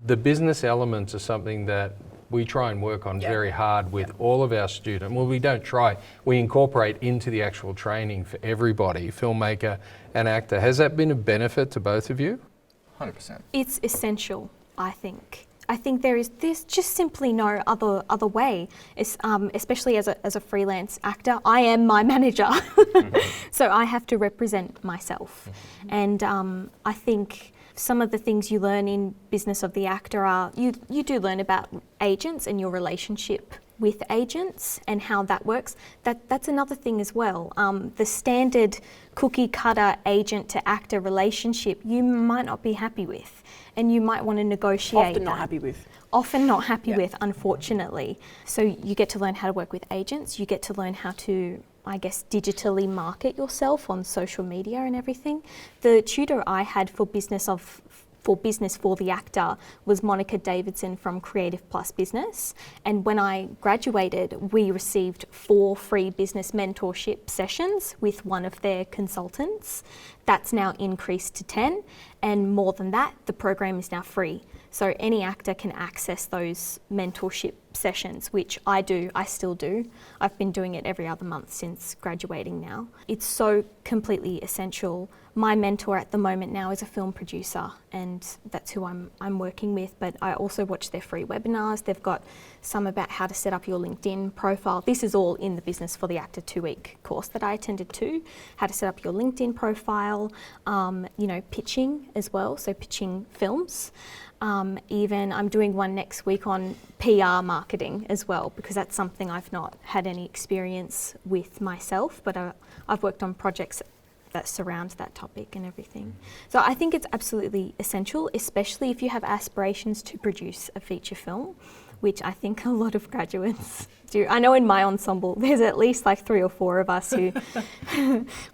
the business elements are something that we try and work on very hard with all of our students. Well, we don't try, we incorporate into the actual training for everybody, filmmaker and actor. Has that been a benefit to both of you? 100%. It's essential, I think. I think there's just simply no other way. It's, especially as a freelance actor, I am my manager, so I have to represent myself. And I think some of the things you learn in Business of the Actor are, you do learn about agents and your relationship with agents and how that works. That's another thing as well. The standard cookie cutter agent to actor relationship you might not be happy with, and you might want to negotiate. Often not happy with. Often not happy with, unfortunately. So you get to learn how to work with agents, you get to learn how to, I guess, digitally market yourself on social media and everything. The tutor I had for Business for the Actor was Monica Davidson from Creative Plus Business. And when I graduated, we received 4 free business mentorship sessions with one of their consultants. That's now increased to 10. And more than that, the program is now free. So any actor can access those mentorship sessions, which I still do. I've been doing it every other month since graduating now. It's so completely essential. My mentor at the moment now is a film producer, and that's who I'm working with, but I also watch their free webinars. They've got some about how to set up your LinkedIn profile. This is all in the Business for the Actor 2-week course that I attended to, how to set up your LinkedIn profile, pitching as well, so pitching films. Even I'm doing one next week on PR marketing as well, because that's something I've not had any experience with myself, but I've worked on projects that surround that topic and everything. So I think it's absolutely essential, especially if you have aspirations to produce a feature film, which I think a lot of graduates do. I know in my ensemble, there's at least like 3 or 4 of us who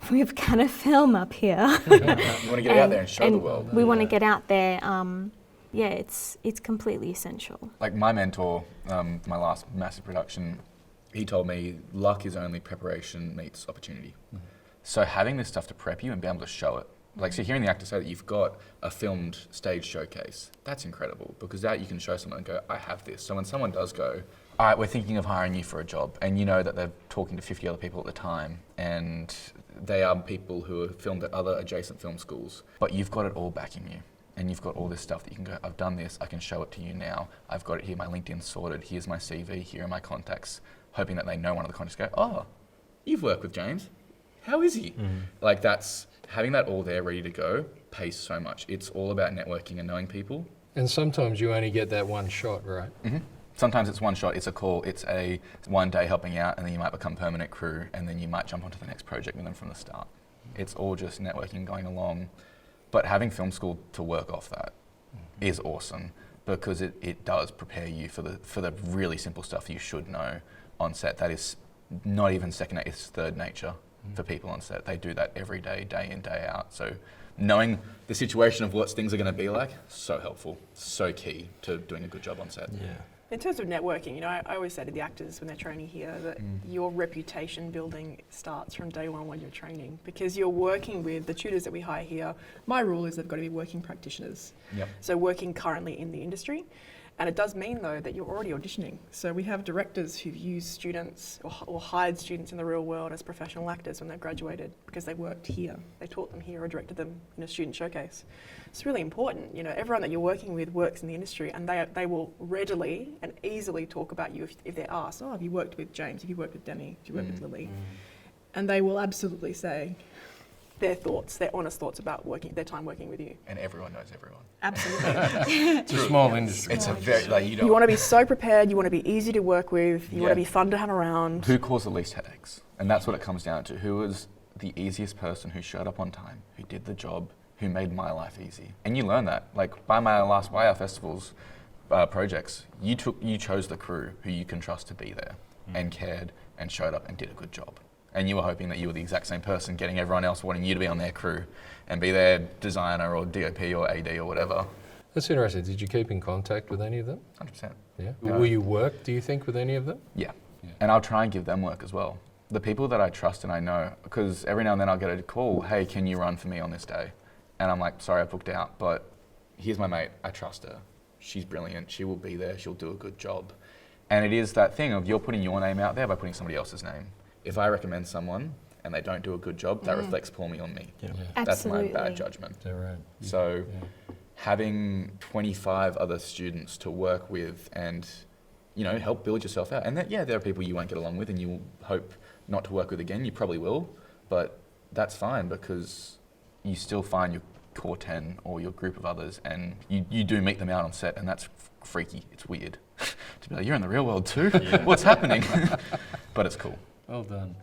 we've kind of film up here. You want to get out there and show the world. We want to get out there. It's completely essential. Like my mentor, my last massive production, he told me luck is only preparation meets opportunity. So having this stuff to prep you and be able to show it, like so hearing the actor say that you've got a filmed stage showcase, that's incredible, because that you can show someone and go, I have this. So when someone does go, all right, we're thinking of hiring you for a job, and you know that they're talking to 50 other people at the time, and they are people who are filmed at other adjacent film schools, but you've got it all backing you. And you've got all this stuff that you can go, I've done this, I can show it to you now. I've got it here, my LinkedIn's sorted, here's my CV, here are my contacts. Hoping that they know one of the contacts, go, oh, you've worked with James. How is he? Like that's, having that all there ready to go pays so much. It's all about networking and knowing people. And sometimes you only get that one shot, right? Sometimes it's one shot, it's a call, it's a one day helping out, and then you might become permanent crew, and then you might jump onto the next project with them from the start. It's all just networking going along. But having film school to work off that is awesome, because it does prepare you for the really simple stuff you should know on set. That is not even second nature, it's third nature for people on set. They do that every day, day in, day out. So knowing the situation of what things are going to be like, so helpful, so key to doing a good job on set. Yeah. In terms of networking, I always say to the actors when they're training here that your reputation building starts from day one when you're training, because you're working with the tutors that we hire here. My rule is they've got to be working practitioners. So working currently in the industry. And it does mean though that you're already auditioning. So we have directors who've used students or hired students in the real world as professional actors when they've graduated because they worked here. They taught them here or directed them in a student showcase. It's really important. Everyone that you're working with works in the industry, and they will readily and easily talk about you if they're asked, have you worked with James? Have you worked with Demi? Have you worked with Lily? And they will absolutely say their honest thoughts about their time working with you. And everyone knows everyone. Absolutely. It's a small industry. It's a very, you want to be so prepared, you want to be easy to work with, you want to be fun to have around. Who caused the least headaches? And that's what it comes down to. Who was the easiest person who showed up on time, who did the job, who made my life easy? And you learn that. Like by my last YR Festivals projects, you chose the crew who you can trust to be there and cared and showed up and did a good job. And you were hoping that you were the exact same person, getting everyone else wanting you to be on their crew and be their designer or DOP or AD or whatever. That's interesting. Did you keep in contact with any of them? 100%. Yeah. Will you work, do you think, with any of them? Yeah. And I'll try and give them work as well. The people that I trust and I know, because every now and then I'll get a call, hey, can you run for me on this day? And I'm like, sorry, I booked out, but here's my mate, I trust her. she's brilliant, she will be there, she'll do a good job. And it is that thing of you're putting your name out there by putting somebody else's name. If I recommend someone and they don't do a good job, that reflects poorly on me. Yeah. That's my Absolutely. bad judgment. Is that right? So having 25 other students to work with and, you know, help build yourself out. And that, there are people you won't get along with and you hope not to work with again. You probably will, but that's fine because you still find your core 10 or your group of others and you do meet them out on set, and that's freaky. It's weird to be like, you're in the real world too? What's happening? But it's cool. Well done.